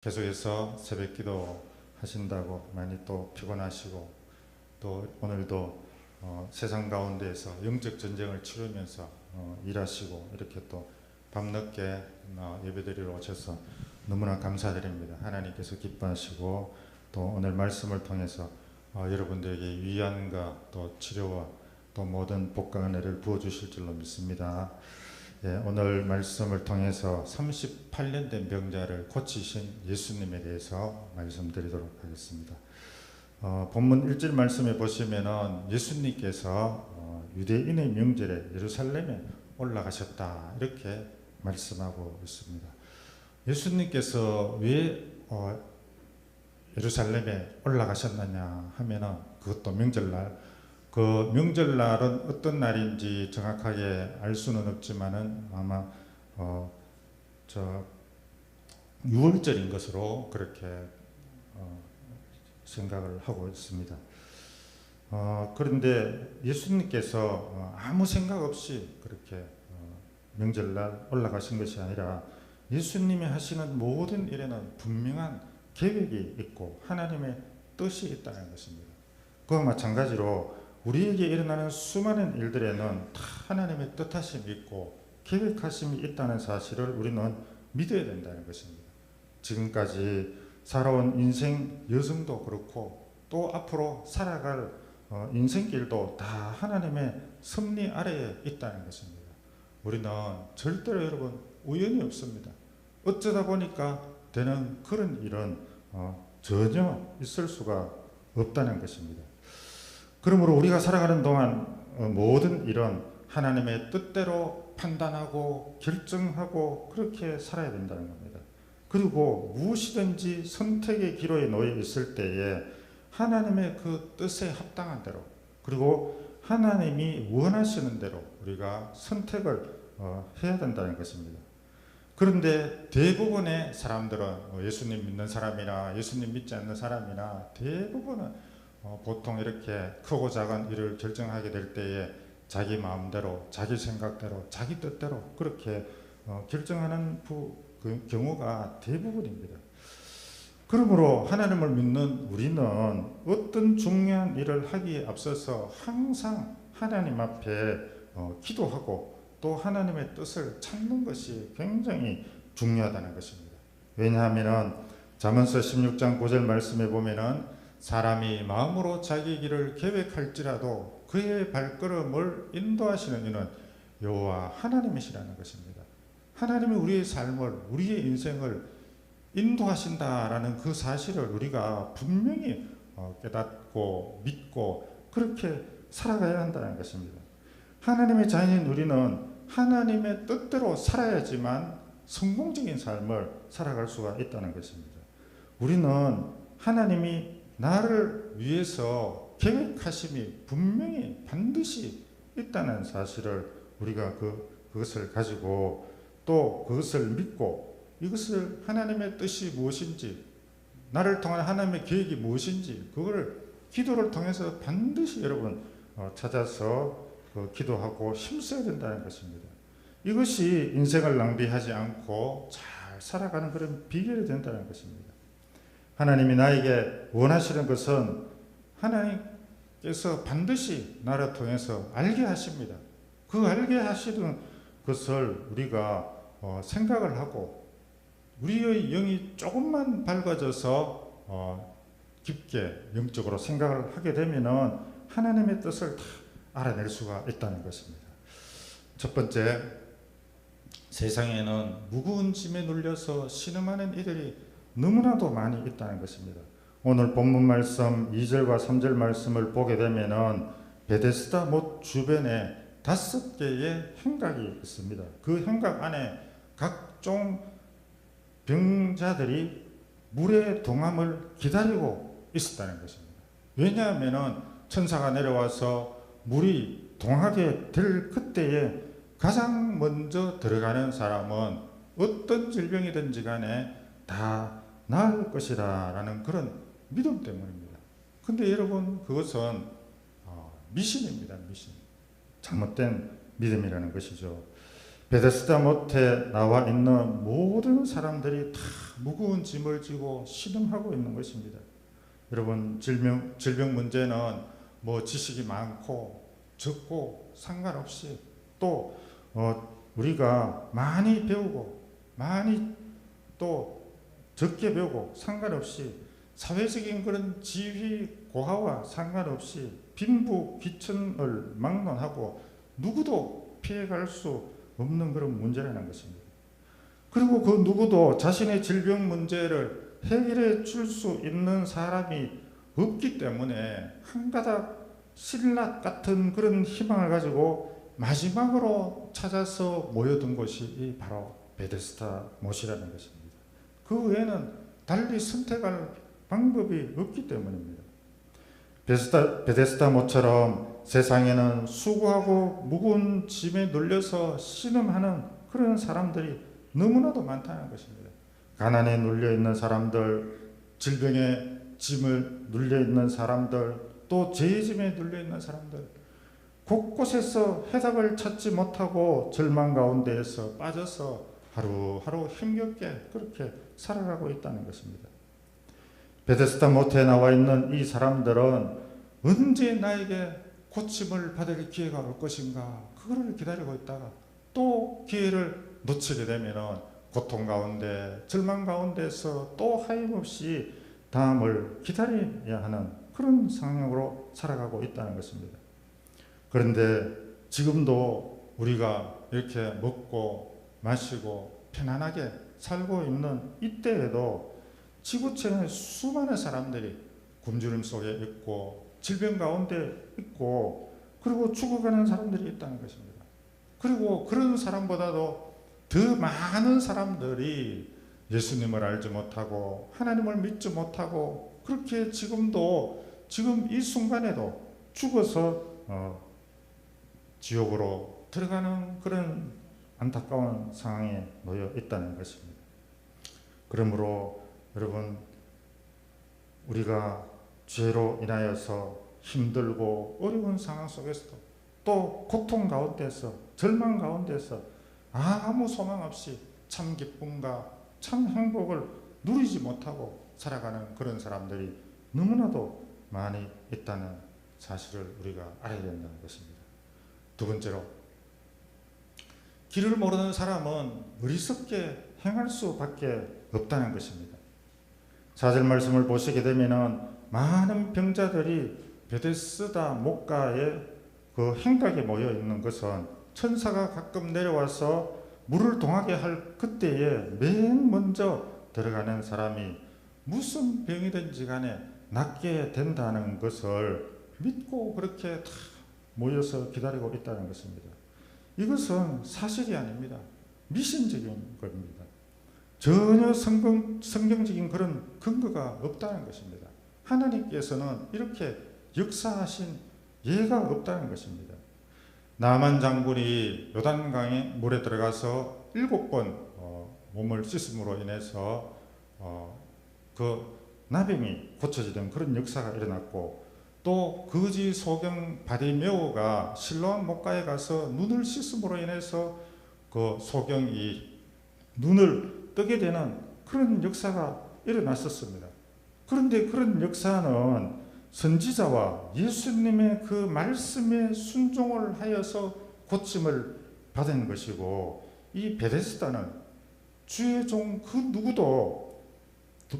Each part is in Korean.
계속해서 새벽 기도 하신다고 많이 또 피곤하시고 또 오늘도 세상 가운데에서 영적 전쟁을 치르면서 일하시고 이렇게 또 밤늦게 예배드리러 오셔서 너무나 감사드립니다. 하나님께서 기뻐하시고 또 오늘 말씀을 통해서 여러분들에게 위안과 또 치료와 또 모든 복과 은혜를 부어주실 줄로 믿습니다. 예, 오늘 말씀을 통해서 38년 된 병자를 고치신 예수님에 대해서 말씀드리도록 하겠습니다. 본문 1절 말씀에 보시면은 예수님께서 유대인의 명절에 예루살렘에 올라가셨다 이렇게 말씀하고 있습니다. 예수님께서 왜 예루살렘에 올라가셨느냐 하면은 그것도 명절날, 그 명절날은 어떤 날인지 정확하게 알 수는 없지만은 아마 유월절인 것으로 그렇게 생각을 하고 있습니다. 그런데 예수님께서 아무 생각 없이 그렇게 명절날 올라가신 것이 아니라 예수님이 하시는 모든 일에는 분명한 계획이 있고 하나님의 뜻이 있다는 것입니다. 그와 마찬가지로 우리에게 일어나는 수많은 일들에는 다 하나님의 뜻하심이 있고 계획하심이 있다는 사실을 우리는 믿어야 된다는 것입니다. 지금까지 살아온 인생 여정도 그렇고 또 앞으로 살아갈 인생길도 다 하나님의 섭리 아래에 있다는 것입니다. 우리는 절대로 여러분 우연이 없습니다. 어쩌다 보니까 되는 그런 일은 전혀 있을 수가 없다는 것입니다. 그러므로 우리가 살아가는 동안 모든 일은 하나님의 뜻대로 판단하고 결정하고 그렇게 살아야 된다는 겁니다. 그리고 무엇이든지 선택의 기로에 놓여 있을 때에 하나님의 그 뜻에 합당한 대로 그리고 하나님이 원하시는 대로 우리가 선택을 해야 된다는 것입니다. 그런데 대부분의 사람들은 예수님 믿는 사람이나 예수님 믿지 않는 사람이나 대부분은 보통 이렇게 크고 작은 일을 결정하게 될 때에 자기 마음대로 자기 생각대로 자기 뜻대로 그렇게 결정하는 그 경우가 대부분입니다. 그러므로 하나님을 믿는 우리는 어떤 중요한 일을 하기에 앞서서 항상 하나님 앞에 기도하고 또 하나님의 뜻을 찾는 것이 굉장히 중요하다는 것입니다. 왜냐하면 잠언서 16장 9절 말씀에 보면은 사람이 마음으로 자기 길을 계획할지라도 그의 발걸음을 인도하시는 이는 여호와 하나님이시라는 것입니다. 하나님이 우리의 삶을 우리의 인생을 인도하신다라는 그 사실을 우리가 분명히 깨닫고 믿고 그렇게 살아가야 한다는 것입니다. 하나님의 자녀인 우리는 하나님의 뜻대로 살아야지만 성공적인 삶을 살아갈 수가 있다는 것입니다. 우리는 하나님이 나를 위해서 계획하심이 분명히 반드시 있다는 사실을 우리가 그것을 가지고 또 그것을 믿고 이것을 하나님의 뜻이 무엇인지 나를 통한 하나님의 계획이 무엇인지 그걸 기도를 통해서 반드시 여러분 찾아서 기도하고 힘써야 된다는 것입니다. 이것이 인생을 낭비하지 않고 잘 살아가는 그런 비결이 된다는 것입니다. 하나님이 나에게 원하시는 것은 하나님께서 반드시 나를 통해서 알게 하십니다. 그 알게 하시는 것을 우리가 생각을 하고 우리의 영이 조금만 밝아져서 깊게 영적으로 생각을 하게 되면은 하나님의 뜻을 다 알아낼 수가 있다는 것입니다. 첫 번째, 세상에는 무거운 짐에 눌려서 신음하는 이들이 너무나도 많이 있다는 것입니다. 오늘 본문 말씀 2절과 3절 말씀을 보게 되면은 베데스다 못 주변에 5개의 행각이 있습니다. 그 행각 안에 각종 병자들이 물의 동함을 기다리고 있었다는 것입니다. 왜냐하면 천사가 내려와서 물이 동하게 될 그때에 가장 먼저 들어가는 사람은 어떤 질병이든지 간에 다 나을 것이다 라는 그런 믿음 때문입니다. 근데 여러분 그것은 미신입니다. 미신. 잘못된 믿음이라는 것이죠. 베데스다 못에 나와 있는 모든 사람들이 다 무거운 짐을 지고 신음하고 있는 것입니다. 여러분, 질병 문제는 뭐 지식이 많고 적고 상관없이 또 우리가 많이 배우고 많이 또 적게 배우고 상관없이 사회적인 그런 지위 고하와 상관없이 빈부귀천을 막론하고 누구도 피해갈 수 없는 그런 문제라는 것입니다. 그리고 그 누구도 자신의 질병 문제를 해결해 줄 수 있는 사람이 없기 때문에 한 가닥 신라 같은 그런 희망을 가지고 마지막으로 찾아서 모여든 곳이 바로 베데스다 못이라는 것입니다. 그 외에는 달리 선택할 방법이 없기 때문입니다. 베데스다 못처럼 세상에는 수고하고 무거운 짐에 눌려서 신음하는 그런 사람들이 너무나도 많다는 것입니다. 가난에 눌려있는 사람들, 질병에 짐을 눌려있는 사람들, 또 죄의 짐에 눌려있는 사람들, 곳곳에서 해답을 찾지 못하고 절망 가운데에서 빠져서 하루하루 힘겹게 그렇게 살아가고 있다는 것입니다. 베데스다 못에 나와 있는 이 사람들은 언제 나에게 고침을 받을 기회가 올 것인가, 그거를 기다리고 있다가 또 기회를 놓치게 되면 고통 가운데 절망 가운데서 또 하염없이 다음을 기다려야 하는 그런 상황으로 살아가고 있다는 것입니다. 그런데 지금도 우리가 이렇게 먹고 마시고 편안하게 살고 있는 이때에도 지구촌에 수많은 사람들이 굶주림 속에 있고 질병 가운데 있고 그리고 죽어가는 사람들이 있다는 것입니다. 그리고 그런 사람보다도 더 많은 사람들이 예수님을 알지 못하고 하나님을 믿지 못하고 그렇게 지금도 지금 이 순간에도 죽어서 지옥으로 들어가는 그런 안타까운 상황에 놓여 있다는 것입니다. 그러므로 여러분, 우리가 죄로 인하여서 힘들고 어려운 상황 속에서도 또 고통 가운데서 절망 가운데서 아무 소망 없이 참 기쁨과 참 행복을 누리지 못하고 살아가는 그런 사람들이 너무나도 많이 있다는 사실을 우리가 알아야 된다는 것입니다. 두 번째로, 길을 모르는 사람은 어리석게 행할 수밖에 없다는 것입니다. 4절 말씀을 보시게 되면 많은 병자들이 베데스다 못가에 그 행각에 모여 있는 것은 천사가 가끔 내려와서 물을 동하게 할 그때에 맨 먼저 들어가는 사람이 무슨 병이든지 간에 낫게 된다는 것을 믿고 그렇게 다 모여서 기다리고 있다는 것입니다. 이것은 사실이 아닙니다. 미신적인 겁니다. 전혀 성경적인 그런 근거가 없다는 것입니다. 하나님께서는 이렇게 역사하신 예가 없다는 것입니다. 나만 장군이 요단강에 물에 들어가서 7번 몸을 씻음으로 인해서 그 나병이 고쳐지던 그런 역사가 일어났고, 또 거지 소경 바디메오가 실로암 목가에 가서 눈을 씻음으로 인해서 그 소경이 눈을 뜨게 되는 그런 역사가 일어났었습니다. 그런데 그런 역사는 선지자와 예수님의 그 말씀에 순종을 하여서 고침을 받은 것이고, 이 베데스다는 주의 종 그 누구도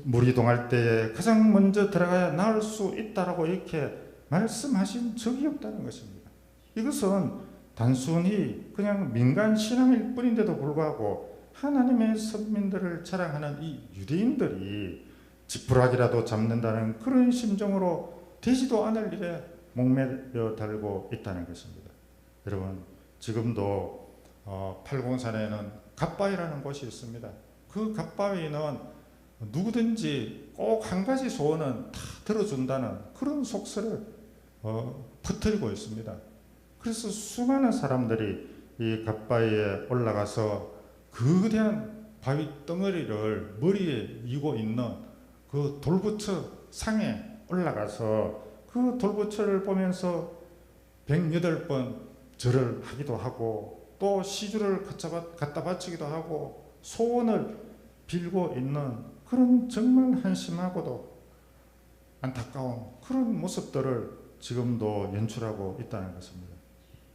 물이 동할 때에 가장 먼저 들어가야 나을 수 있다라고 이렇게 말씀하신 적이 없다는 것입니다. 이것은 단순히 그냥 민간 신앙일 뿐인데도 불구하고 하나님의 선민들을 자랑하는 이 유대인들이 지푸라기라도 잡는다는 그런 심정으로 되지도 않을 일에 목매려 달고 있다는 것입니다. 여러분, 지금도 팔공산에는 갓바위라는 곳이 있습니다. 그 갓바위는 누구든지 꼭 한 가지 소원은 다 들어준다는 그런 속설을 퍼뜨리고 있습니다. 그래서 수많은 사람들이 이 갓바위에 올라가서 거대한 바위 덩어리를 머리에 이고 있는 그 돌부처 상에 올라가서 그 돌부처를 보면서 108번 절을 하기도 하고, 또 시주를 갖다 바치기도 하고 소원을 빌고 있는 그런 정말 한심하고도 안타까운 그런 모습들을 지금도 연출하고 있다는 것입니다.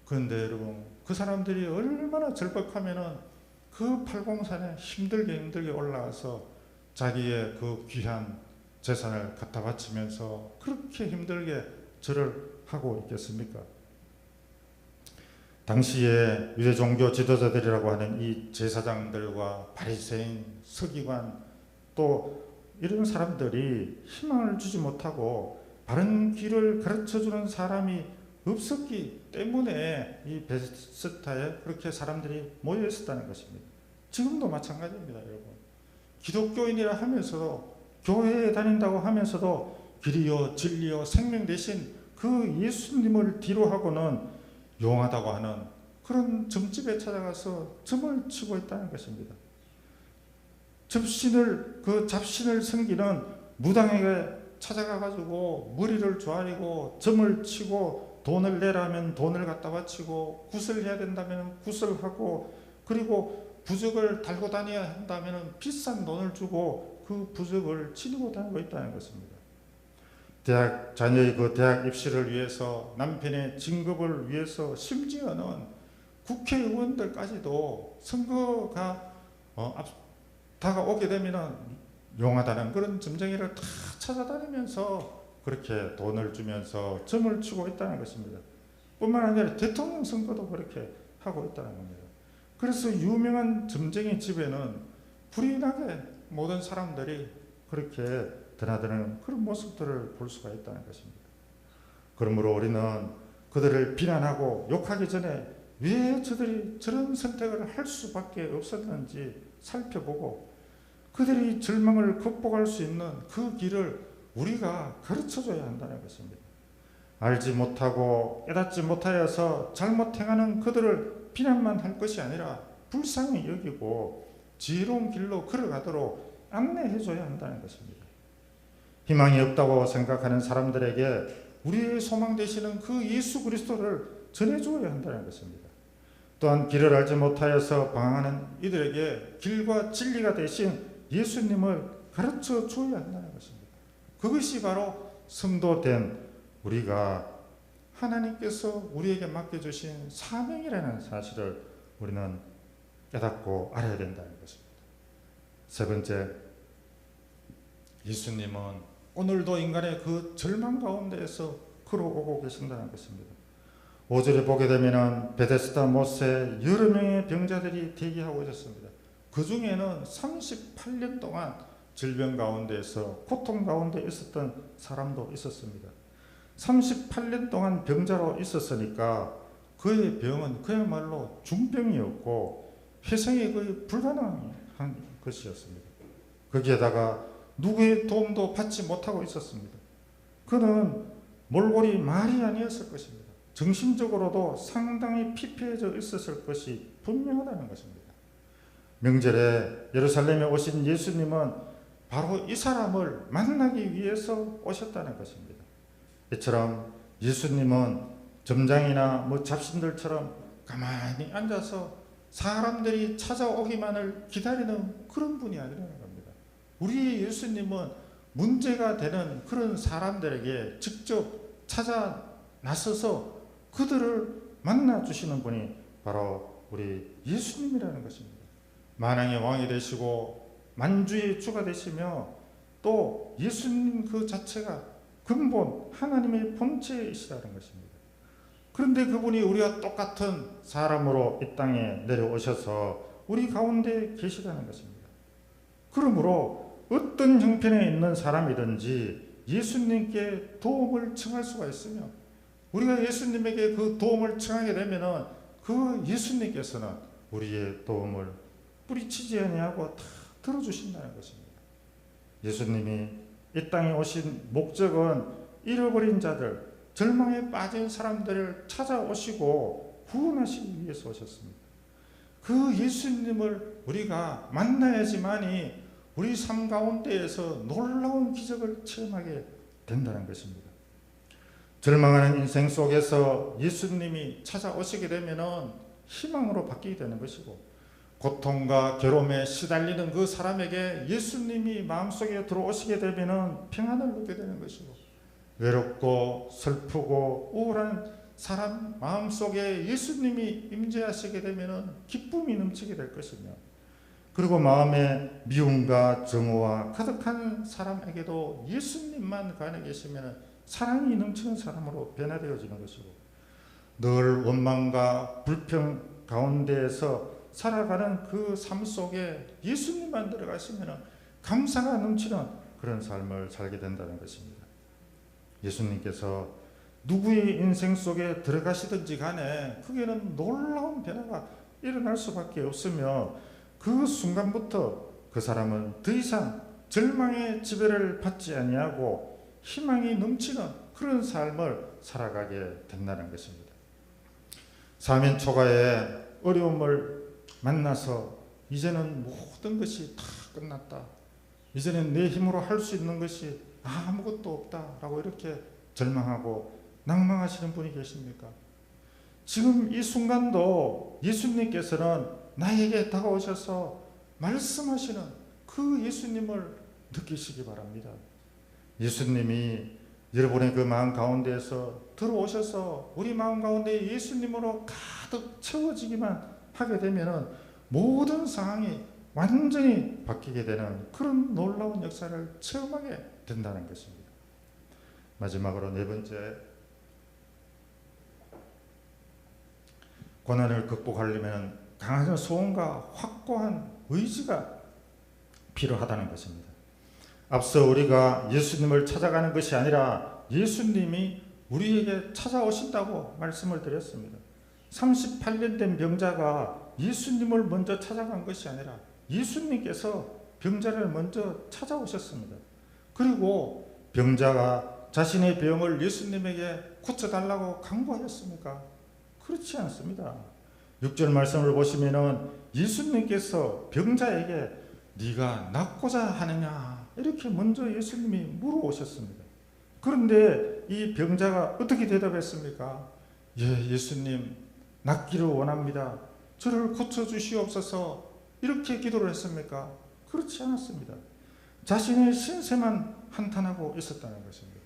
그런데 여러분, 그 사람들이 얼마나 절박하면은 그 팔공산에 힘들게 올라가서 자기의 그 귀한 재산을 갖다 바치면서 그렇게 힘들게 절을 하고 있겠습니까? 당시에 유대 종교 지도자들이라고 하는 이 제사장들과 바리새인, 서기관 또 이런 사람들이 희망을 주지 못하고 바른 길을 가르쳐주는 사람이 없었기 때문에 이 베데스다에 그렇게 사람들이 모여 있었다는 것입니다. 지금도 마찬가지입니다, 여러분. 기독교인이라 하면서도 교회에 다닌다고 하면서도 길이요 진리요 생명 대신 그 예수님을 뒤로 하고는 용하다고 하는 그런 점집에 찾아가서 점을 치고 있다는 것입니다. 잡신을 섬기는 무당에게 찾아가 가지고 머리를 조아리고 점을 치고 돈을 내라면 돈을 갖다 바치고 굿을 해야 된다면 굿을 하고, 그리고 부적을 달고 다녀야 한다면 비싼 돈을 주고 그 부적을 지니고 다니고 있다는 것입니다. 자녀의 그 대학 입시를 위해서, 남편의 진급을 위해서, 심지어는 국회의원들까지도 선거가 다가오게 되면 용하다는 그런 점쟁이를 다 찾아다니면서 그렇게 돈을 주면서 점을 치고 있다는 것입니다. 뿐만 아니라 대통령 선거도 그렇게 하고 있다는 겁니다. 그래서 유명한 점쟁이 집에는 불이 나게 모든 사람들이 그렇게 드나드는 그런 모습들을 볼 수가 있다는 것입니다. 그러므로 우리는 그들을 비난하고 욕하기 전에 왜 저들이 저런 선택을 할 수밖에 없었는지 살펴보고 그들이 절망을 극복할 수 있는 그 길을 우리가 가르쳐줘야 한다는 것입니다. 알지 못하고 깨닫지 못하여서 잘못 행하는 그들을 비난만 할 것이 아니라 불쌍히 여기고 지혜로운 길로 걸어가도록 안내해줘야 한다는 것입니다. 희망이 없다고 생각하는 사람들에게 우리의 소망 되시는 그 예수 그리스도를 전해줘야 한다는 것입니다. 또한 길을 알지 못하여서 방황하는 이들에게 길과 진리가 되신 예수님을 가르쳐 줘야 한다는 것입니다. 그것이 바로 성도된 우리가 하나님께서 우리에게 맡겨주신 사명이라는 사실을 우리는 깨닫고 알아야 된다는 것입니다. 세 번째, 예수님은 오늘도 인간의 그 절망 가운데에서 걸어오고 계신다는 것입니다. 5절에 보게 되면 베데스다 못에 여러 명의 병자들이 대기하고 있었습니다. 그 중에는 38년 동안 질병 가운데에서 고통 가운데 있었던 사람도 있었습니다. 38년 동안 병자로 있었으니까 그의 병은 그야말로 중병이었고 회생이 거의 불가능한 것이었습니다. 거기에다가 누구의 도움도 받지 못하고 있었습니다. 그는 몰골이 말이 아니었을 것입니다. 정신적으로도 상당히 피폐해져 있었을 것이 분명하다는 것입니다. 명절에 예루살렘에 오신 예수님은 바로 이 사람을 만나기 위해서 오셨다는 것입니다. 이처럼 예수님은 점장이나 잡신들처럼 가만히 앉아서 사람들이 찾아오기만을 기다리는 그런 분이 아니라는 겁니다. 우리 예수님은 문제가 되는 그런 사람들에게 직접 찾아 나서서 그들을 만나주시는 분이 바로 우리 예수님이라는 것입니다. 만왕의 왕이 되시고 만주의 주가 되시며 또 예수님 그 자체가 근본 하나님의 본체이시라는 것입니다. 그런데 그분이 우리와 똑같은 사람으로 이 땅에 내려오셔서 우리 가운데 계시다는 것입니다. 그러므로 어떤 형편에 있는 사람이든지 예수님께 도움을 청할 수가 있으며 우리가 예수님에게 그 도움을 청하게 되면 그 예수님께서는 우리의 도움을 뿌리치지 아니하고 다 들어주신다는 것입니다. 예수님이 이 땅에 오신 목적은 잃어버린 자들, 절망에 빠진 사람들을 찾아오시고 구원하시기 위해서 오셨습니다. 그 예수님을 우리가 만나야지만이 우리 삶 가운데에서 놀라운 기적을 체험하게 된다는 것입니다. 절망하는 인생 속에서 예수님이 찾아오시게 되면은 희망으로 바뀌게 되는 것이고, 고통과 괴로움에 시달리는 그 사람에게 예수님이 마음속에 들어오시게 되면 평안을 얻게 되는 것이고, 외롭고 슬프고 우울한 사람 마음속에 예수님이 임재하시게 되면 기쁨이 넘치게 될 것이며, 그리고 마음에 미움과 정오와 가득한 사람에게도 예수님만 그 안에 계시면 사랑이 넘치는 사람으로 변화되어지는 것이고, 늘 원망과 불평 가운데에서 살아가는 그 삶 속에 예수님만 들어가시면 감사가 넘치는 그런 삶을 살게 된다는 것입니다. 예수님께서 누구의 인생 속에 들어가시든지 간에 거기에는 놀라운 변화가 일어날 수밖에 없으며, 그 순간부터 그 사람은 더 이상 절망의 지배를 받지 아니하고 희망이 넘치는 그런 삶을 살아가게 된다는 것입니다. 사면 초가에 어려움을 만나서 이제는 모든 것이 다 끝났다, 이제는 내 힘으로 할 수 있는 것이 아무것도 없다라고 이렇게 절망하고 낭망하시는 분이 계십니까? 지금 이 순간도 예수님께서는 나에게 다가오셔서 말씀하시는 그 예수님을 느끼시기 바랍니다. 예수님이 여러분의 그 마음 가운데에서 들어오셔서 우리 마음 가운데 예수님으로 가득 채워지기만 하게 되면 모든 상황이 완전히 바뀌게 되는 그런 놀라운 역사를 체험하게 된다는 것입니다. 마지막으로 네 번째, 고난을 극복하려면 강한 소원과 확고한 의지가 필요하다는 것입니다. 앞서 우리가 예수님을 찾아가는 것이 아니라 예수님이 우리에게 찾아오신다고 말씀을 드렸습니다. 38년 된 병자가 예수님을 먼저 찾아간 것이 아니라 예수님께서 병자를 먼저 찾아오셨습니다. 그리고 병자가 자신의 병을 예수님에게 고쳐달라고 강구하였습니까? 그렇지 않습니다. 6절 말씀을 보시면은 예수님께서 병자에게 네가 낫고자 하느냐 이렇게 먼저 예수님이 물어오셨습니다. 그런데 이 병자가 어떻게 대답했습니까? 예, 예수님, 낫기를 원합니다. 저를 고쳐주시옵소서. 이렇게 기도를 했습니까? 그렇지 않았습니다. 자신의 신세만 한탄하고 있었다는 것입니다.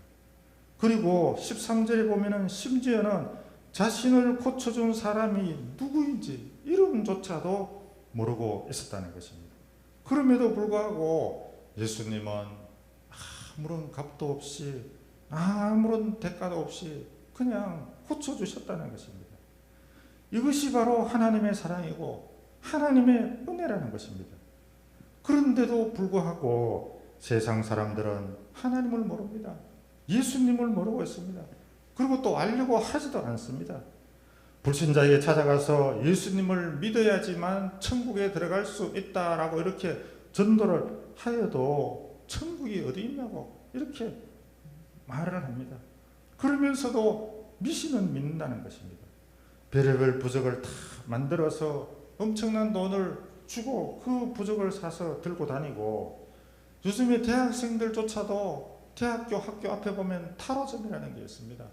그리고 13절에 보면은 심지어는 자신을 고쳐준 사람이 누구인지 이름조차도 모르고 있었다는 것입니다. 그럼에도 불구하고 예수님은 아무런 값도 없이 아무런 대가도 없이 그냥 고쳐주셨다는 것입니다. 이것이 바로 하나님의 사랑이고 하나님의 은혜라는 것입니다. 그런데도 불구하고 세상 사람들은 하나님을 모릅니다. 예수님을 모르고 있습니다. 그리고 또 알려고 하지도 않습니다. 불신자에게 찾아가서 예수님을 믿어야지만 천국에 들어갈 수 있다라고 이렇게 전도를 하여도 천국이 어디 있냐고 이렇게 말을 합니다. 그러면서도 미신은 믿는다는 것입니다. 별의별 부적을 다 만들어서 엄청난 돈을 주고 그 부적을 사서 들고 다니고, 요즘에 대학생들조차도 대학교 학교 앞에 보면 타로점이라는 게 있습니다.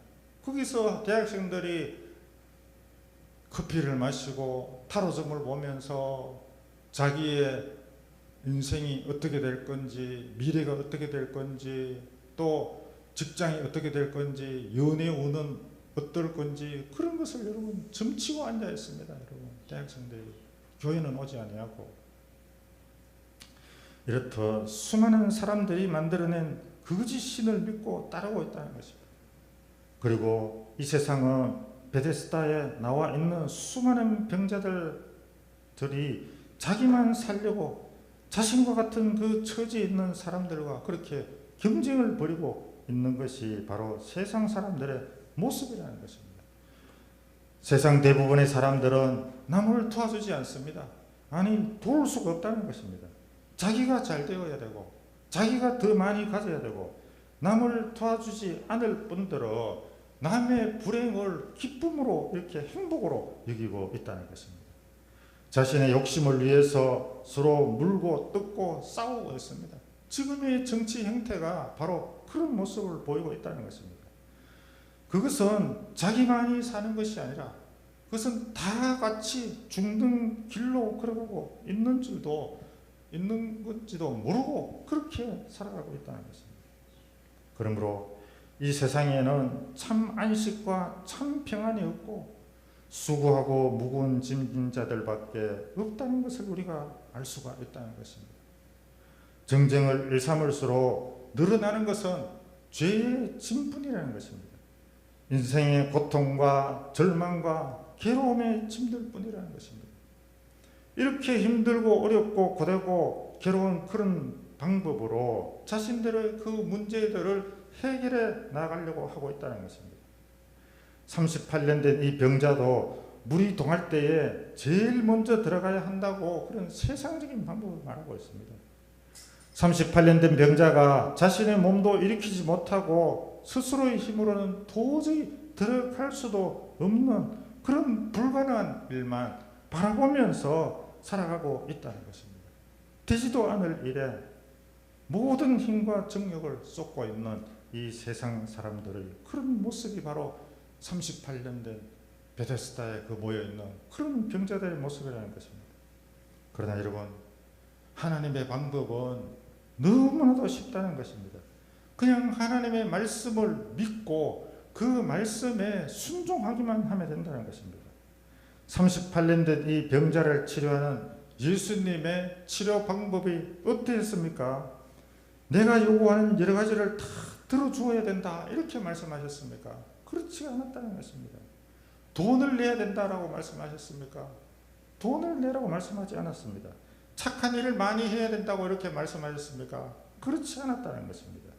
거기서 대학생들이 커피를 마시고 타로점을 보면서 자기의 인생이 어떻게 될 건지, 미래가 어떻게 될 건지, 또 직장이 어떻게 될 건지, 연애 운은 어떨 건지 그런 것을 여러분 점치고 앉아 있습니다. 여러분 대학생들이 교회는 오지 아니하고, 이렇듯 수많은 사람들이 만들어낸 거짓 신을 믿고 따르고 있다는 것입니다. 그리고 이 세상은 베데스다에 나와 있는 수많은 병자들이 자기만 살려고 자신과 같은 그 처지에 있는 사람들과 그렇게 경쟁을 벌이고 있는 것이 바로 세상 사람들의 모습이라는 것입니다. 세상 대부분의 사람들은 남을 도와주지 않습니다. 아니, 도울 수가 없다는 것입니다. 자기가 잘 되어야 되고 자기가 더 많이 가져야 되고, 남을 도와주지 않을 뿐더러 남의 불행을 기쁨으로 이렇게 행복으로 여기고 있다는 것입니다. 자신의 욕심을 위해서 서로 물고 뜯고 싸우고 있습니다. 지금의 정치 행태가 바로 그런 모습을 보이고 있다는 것입니다. 그것은 자기만이 사는 것이 아니라 그것은 다 같이 죽는 길로 걸어가고 있는 건지도 모르고 그렇게 살아가고 있다는 것입니다. 그러므로 이 세상에는 참 안식과 참 평안이 없고 수고하고 무거운 짐진 자들밖에 없다는 것을 우리가 알 수가 있다는 것입니다. 정정을 일삼을수록 늘어나는 것은 죄의 짐뿐이라는 것입니다. 인생의 고통과 절망과 괴로움의 짐들 뿐이라는 것입니다. 이렇게 힘들고 어렵고 고되고 괴로운 그런 방법으로 자신들의 그 문제들을 해결해 나가려고 하고 있다는 것입니다. 38년 된 이 병자도 물이 동할 때에 제일 먼저 들어가야 한다고 그런 세상적인 방법을 말하고 있습니다. 38년 된 병자가 자신의 몸도 일으키지 못하고 스스로의 힘으로는 도저히 들어갈 수도 없는 그런 불가능한 일만 바라보면서 살아가고 있다는 것입니다. 되지도 않을 일에 모든 힘과 정력을 쏟고 있는 이 세상 사람들의 그런 모습이 바로 38년 된 베데스다에 그 모여있는 그런 병자들의 모습이라는 것입니다. 그러나 여러분, 하나님의 방법은 너무나도 쉽다는 것입니다. 그냥 하나님의 말씀을 믿고 그 말씀에 순종하기만 하면 된다는 것입니다. 38년 된 이 병자를 치료하는 예수님의 치료 방법이 어땠습니까? 내가 요구하는 여러 가지를 다 들어주어야 된다 이렇게 말씀하셨습니까? 그렇지 않았다는 것입니다. 돈을 내야 된다라고 말씀하셨습니까? 돈을 내라고 말씀하지 않았습니다. 착한 일을 많이 해야 된다고 이렇게 말씀하셨습니까? 그렇지 않았다는 것입니다.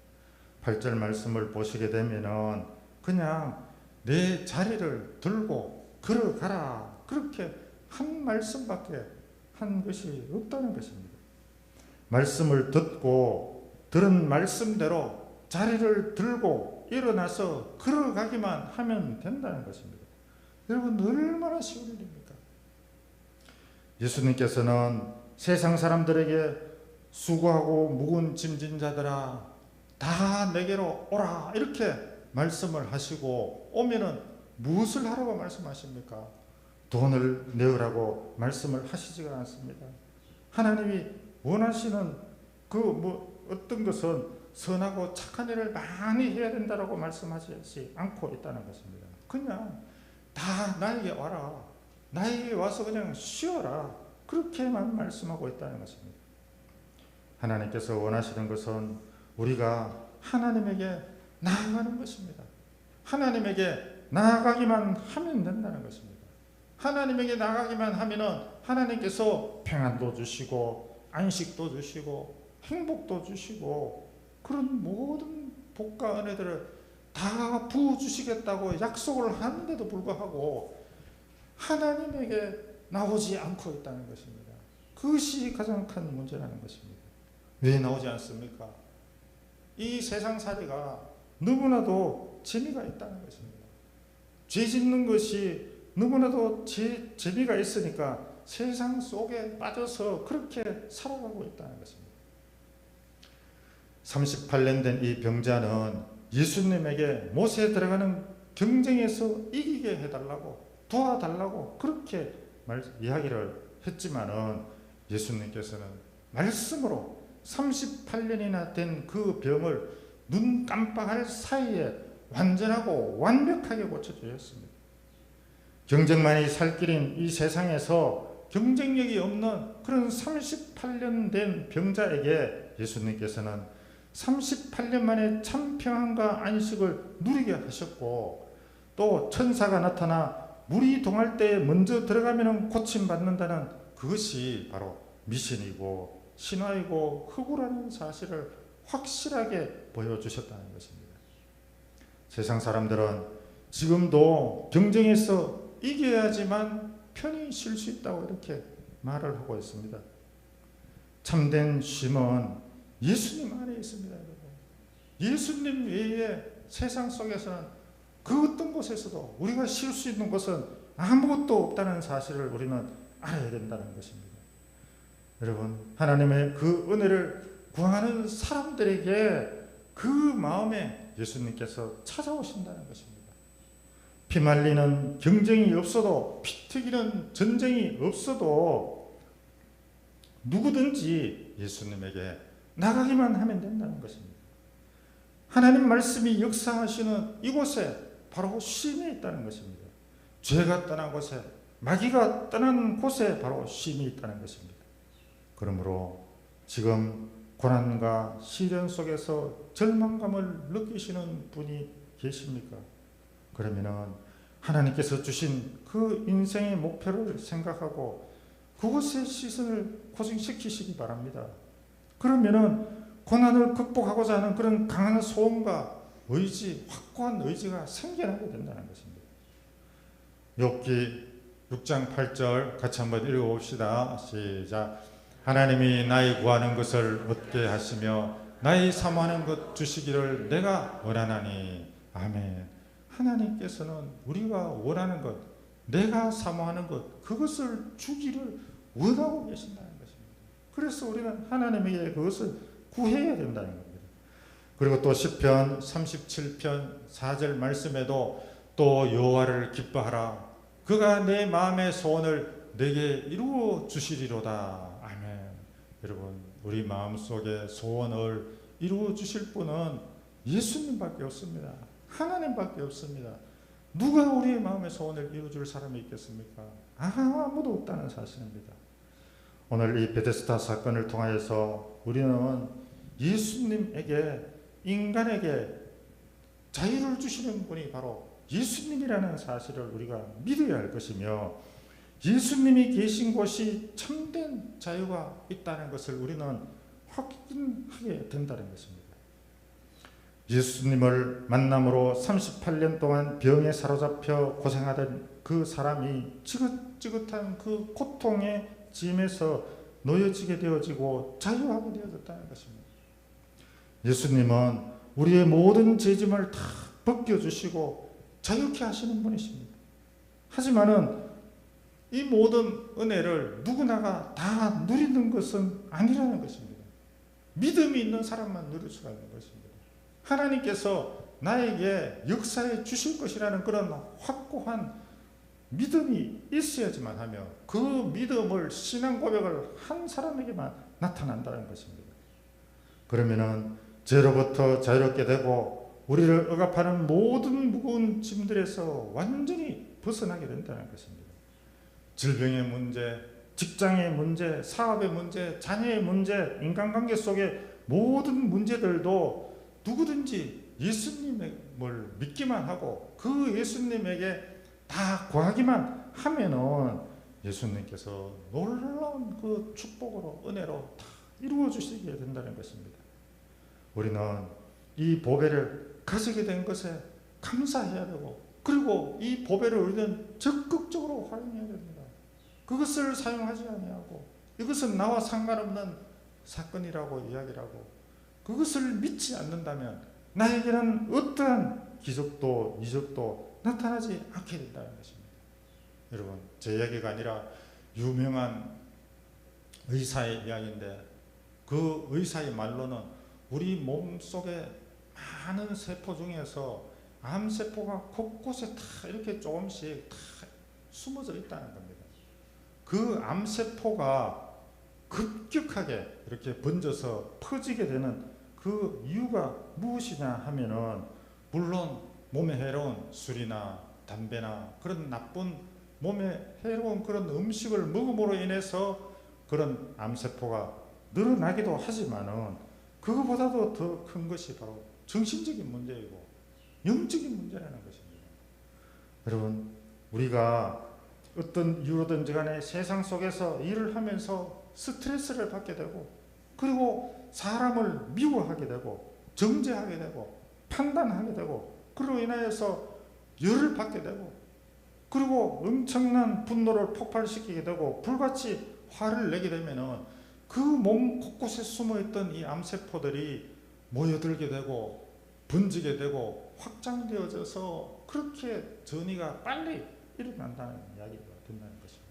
8절 말씀을 보시게 되면은 그냥 내 자리를 들고 걸어가라 그렇게 한 말씀밖에 한 것이 없다는 것입니다. 말씀을 듣고 들은 말씀대로 자리를 들고 일어나서 걸어가기만 하면 된다는 것입니다. 여러분, 얼마나 쉬운 일입니까? 예수님께서는 세상 사람들에게 수고하고 무거운 짐진 자들아 다 내게로 오라 이렇게 말씀을 하시고 오면은 무엇을 하라고 말씀하십니까? 돈을 내으라고 말씀을 하시지가 않습니다. 하나님이 원하시는 어떤 것은 선하고 착한 일을 많이 해야 된다라고 말씀하지 않고 있다는 것입니다. 그냥 다 나에게 와라. 나에게 와서 그냥 쉬어라. 그렇게만 말씀하고 있다는 것입니다. 하나님께서 원하시는 것은 우리가 하나님에게 나아가는 것입니다. 하나님에게 나아가기만 하면 된다는 것입니다. 하나님에게 나아가기만 하면은 하나님께서 평안도 주시고 안식도 주시고 행복도 주시고 그런 모든 복과 은혜들을 다 부어주시겠다고 약속을 하는데도 불구하고 하나님에게 나오지 않고 있다는 것입니다. 그것이 가장 큰 문제라는 것입니다. 왜 나오지 않습니까? 이 세상살이가 너무나도 재미가 있다는 것입니다. 죄 짓는 것이 너무나도 재미가 있으니까 세상 속에 빠져서 그렇게 살아가고 있다는 것입니다. 38년 된 이 병자는 예수님에게 못에 들어가는 경쟁에서 이기게 해달라고 도와달라고 그렇게 이야기를 했지만은 예수님께서는 말씀으로 38년이나 된 그 병을 눈 깜빡할 사이에 완전하고 완벽하게 고쳐주셨습니다. 경쟁만이 살 길인 이 세상에서 경쟁력이 없는 그런 38년 된 병자에게 예수님께서는 38년 만에 참 평안과 안식을 누리게 하셨고 또 천사가 나타나 물이 동할 때에 먼저 들어가면 고침받는다는 그것이 바로 미신이고 신화이고 흑우라는 사실을 확실하게 보여주셨다는 것입니다. 세상 사람들은 지금도 경쟁에서 이겨야지만 편히 쉴 수 있다고 이렇게 말을 하고 있습니다. 참된 쉼은 예수님 안에 있습니다. 여러분. 예수님 외에 세상 속에서는 그 어떤 곳에서도 우리가 쉴 수 있는 곳은 아무것도 없다는 사실을 우리는 알아야 된다는 것입니다. 여러분, 하나님의 그 은혜를 구하는 사람들에게 그 마음에 예수님께서 찾아오신다는 것입니다. 피말리는 경쟁이 없어도, 피튀기는 전쟁이 없어도 누구든지 예수님에게 나가기만 하면 된다는 것입니다. 하나님 말씀이 역사하시는 이곳에 바로 쉼이 있다는 것입니다. 죄가 떠난 곳에, 마귀가 떠난 곳에 바로 쉼이 있다는 것입니다. 그러므로 지금 고난과 시련 속에서 절망감을 느끼시는 분이 계십니까? 그러면은 하나님께서 주신 그 인생의 목표를 생각하고 그곳에 시선을 고정시키시기 바랍니다. 그러면은 고난을 극복하고자 하는 그런 강한 소원과 의지, 확고한 의지가 생겨나게 된다는 것입니다. 욥기 6장 8절 같이 한번 읽어봅시다. 시작. 하나님이 나의 구하는 것을 얻게 하시며 나의 사모하는 것 주시기를 내가 원하나니. 아멘. 하나님께서는 우리가 원하는 것, 내가 사모하는 것, 그것을 주기를 원하고 계신다는 것입니다. 그래서 우리는 하나님에게 그것을 구해야 된다는 겁니다. 그리고 또 시편 37편 4절 말씀에도 또 여호와를 기뻐하라. 그가 내 마음의 소원을 내게 이루어 주시리로다. 아멘. 여러분, 우리 마음속의 소원을 이루어 주실 분은 예수님밖에 없습니다. 하나님밖에 없습니다. 누가 우리의 마음의 소원을 이루어 줄 사람이 있겠습니까? 아무도 없다는 사실입니다. 오늘 이 베데스다 사건을 통하여서 우리는 예수님에게, 인간에게 자유를 주시는 분이 바로 예수님이라는 사실을 우리가 믿어야 할 것이며, 예수님이 계신 곳이 참된 자유가 있다는 것을 우리는 확인하게 된다는 것입니다. 예수님을 만남으로 38년 동안 병에 사로잡혀 고생하던 그 사람이 지긋지긋한 그 고통의 짐에서 놓여지게 되어지고 자유하게 되어졌다는 것입니다. 예수님은 우리의 모든 죄짐을 다 벗겨주시고 자유케 하시는 분이십니다. 하지만은 이 모든 은혜를 누구나가 다 누리는 것은 아니라는 것입니다. 믿음이 있는 사람만 누릴 수가 있는 것입니다. 하나님께서 나에게 역사해 주실 것이라는 그런 확고한 믿음이 있어야지만 하며, 그 믿음을, 신앙 고백을 한 사람에게만 나타난다는 것입니다. 그러면은 죄로부터 자유롭게 되고 우리를 억압하는 모든 무거운 짐들에서 완전히 벗어나게 된다는 것입니다. 질병의 문제, 직장의 문제, 사업의 문제, 자녀의 문제, 인간관계 속의 모든 문제들도 누구든지 예수님을 믿기만 하고 그 예수님에게 다 구하기만 하면은 예수님께서 놀라운 그 축복으로, 은혜로 다 이루어 주시게 된다는 것입니다. 우리는 이 보배를 가지게 된 것에 감사해야 되고, 그리고 이 보배를 우리는 적극적으로 활용해야 됩니다. 그것을 사용하지 아니하고 이것은 나와 상관없는 사건이라고 이야기하고 그것을 믿지 않는다면 나에게는 어떠한 기적도 이적도 나타나지 않게 된다는 것입니다. 여러분, 제 이야기가 아니라 유명한 의사의 이야기인데, 그 의사의 말로는 우리 몸속에 많은 세포 중에서 암세포가 곳곳에 다 이렇게 조금씩 다 숨어져 있다는 겁니다. 그 암세포가 급격하게 이렇게 번져서 퍼지게 되는 그 이유가 무엇이냐 하면은, 물론 몸에 해로운 술이나 담배나 그런 나쁜 몸에 해로운 그런 음식을 먹음으로 인해서 그런 암세포가 늘어나기도 하지만은, 그거보다도 더 큰 것이 바로 정신적인 문제이고 영적인 문제라는 것입니다. 여러분, 우리가 어떤 이유로든지 간에 세상 속에서 일을 하면서 스트레스를 받게 되고, 그리고 사람을 미워하게 되고 정죄하게 되고 판단하게 되고, 그로 인하여서 열을 받게 되고, 그리고 엄청난 분노를 폭발시키게 되고 불같이 화를 내게 되면은 그 몸 곳곳에 숨어있던 이 암세포들이 모여들게 되고 번지게 되고 확장되어져서 그렇게 전이가 빨리 일어난다는 이야기가 된다는 것입니다.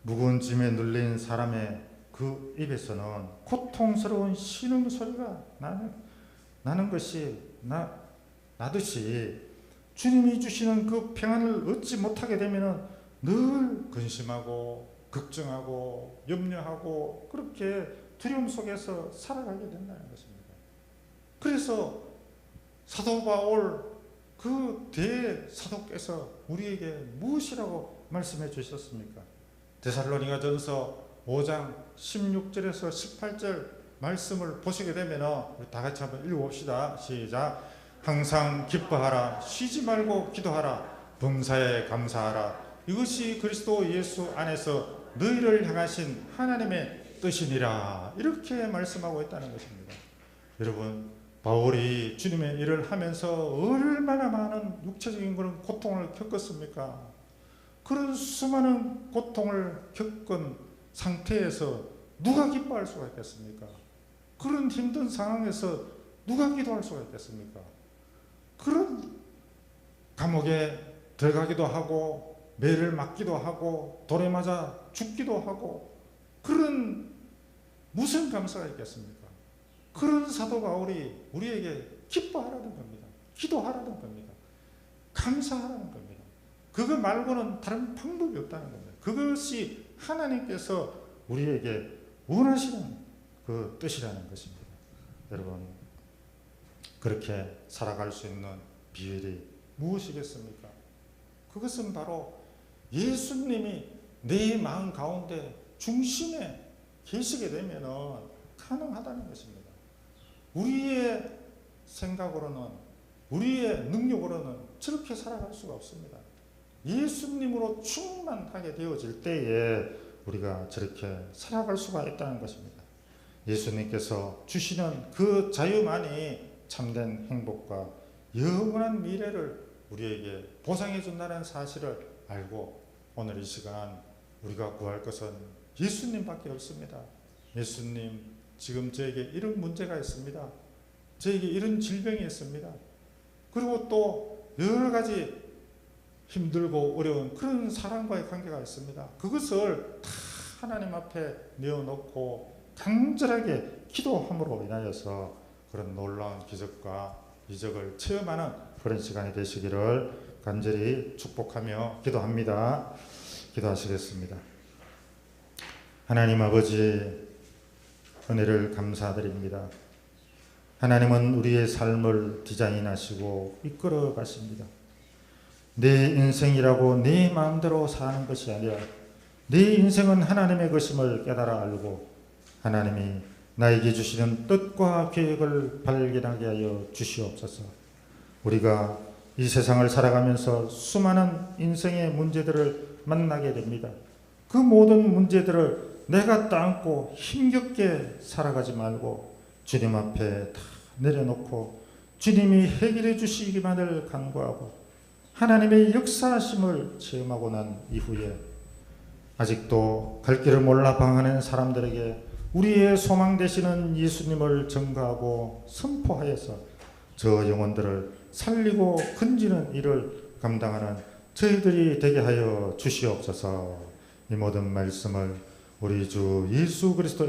무거운 짐에 눌린 사람의 그 입에서는 고통스러운 신음소리가 나는 것이 나듯이 주님이 주시는 그 평안을 얻지 못하게 되면 늘 근심하고 걱정하고 염려하고 그렇게 두려움 속에서 살아가게 된다는 것입니다. 그래서 사도 바울 그 대사도께서 우리에게 무엇이라고 말씀해 주셨습니까? 데살로니가전서 5장 16절에서 18절 말씀을 보시게 되면 우리 다 같이 한번 읽어봅시다. 시작. 항상 기뻐하라, 쉬지 말고 기도하라, 범사에 감사하라. 이것이 그리스도 예수 안에서 너희를 향하신 하나님의 뜻이니라. 이렇게 말씀하고 있다는 것입니다. 여러분, 바울이 주님의 일을 하면서 얼마나 많은 육체적인 그런 고통을 겪었습니까? 그런 수많은 고통을 겪은 상태에서 누가 기뻐할 수가 있겠습니까? 그런 힘든 상황에서 누가 기도할 수가 있겠습니까? 그런 감옥에 들어가기도 하고 매를 맞기도 하고 돌에 맞아 죽기도 하고 그런 무슨 감사가 있겠습니까? 그런 사도 바울이 우리에게 기뻐하라는 겁니다. 기도하라는 겁니다. 감사하라는 겁니다. 그거 말고는 다른 방법이 없다는 겁니다. 그것이 하나님께서 우리에게 원하시는 그 뜻이라는 것입니다. 여러분, 그렇게 살아갈 수 있는 비결이 무엇이겠습니까? 그것은 바로 예수님이 내 마음 가운데 중심에 계시게 되면 가능하다는 것입니다. 우리의 생각으로는, 우리의 능력으로는 저렇게 살아갈 수가 없습니다. 예수님으로 충만하게 되어질 때에 우리가 저렇게 살아갈 수가 있다는 것입니다. 예수님께서 주시는 그 자유만이 참된 행복과 영원한 미래를 우리에게 보상해 준다는 사실을 알고 오늘 이 시간 우리가 구할 것은 예수님밖에 없습니다. 예수님, 지금 저에게 이런 문제가 있습니다. 저에게 이런 질병이 있습니다. 그리고 또 여러 가지 힘들고 어려운 그런 사람과의 관계가 있습니다. 그것을 다 하나님 앞에 내어놓고 간절하게 기도함으로 인하여서 그런 놀라운 기적과 이적을 체험하는 그런 시간이 되시기를 간절히 축복하며 기도합니다. 기도하시겠습니다. 하나님 아버지, 은혜를 감사드립니다. 하나님은 우리의 삶을 디자인하시고 이끌어 가십니다. 내 인생이라고 내 마음대로 사는 것이 아니라 내 인생은 하나님의 것임을 깨달아 알고 하나님이 나에게 주시는 뜻과 계획을 발견하게 하여 주시옵소서. 우리가 이 세상을 살아가면서 수많은 인생의 문제들을 만나게 됩니다. 그 모든 문제들을 내가 따안고 힘겹게 살아가지 말고 주님 앞에 다 내려놓고 주님이 해결해 주시기만을 간구하고 하나님의 역사하심을 체험하고 난 이후에 아직도 갈 길을 몰라 방황하는 사람들에게 우리의 소망 되시는 예수님을 전가하고 선포하여서 저 영혼들을 살리고 건지는 일을 감당하는 저희들이 되게 하여 주시옵소서. 이 모든 말씀을 우리 주 예수 그리스도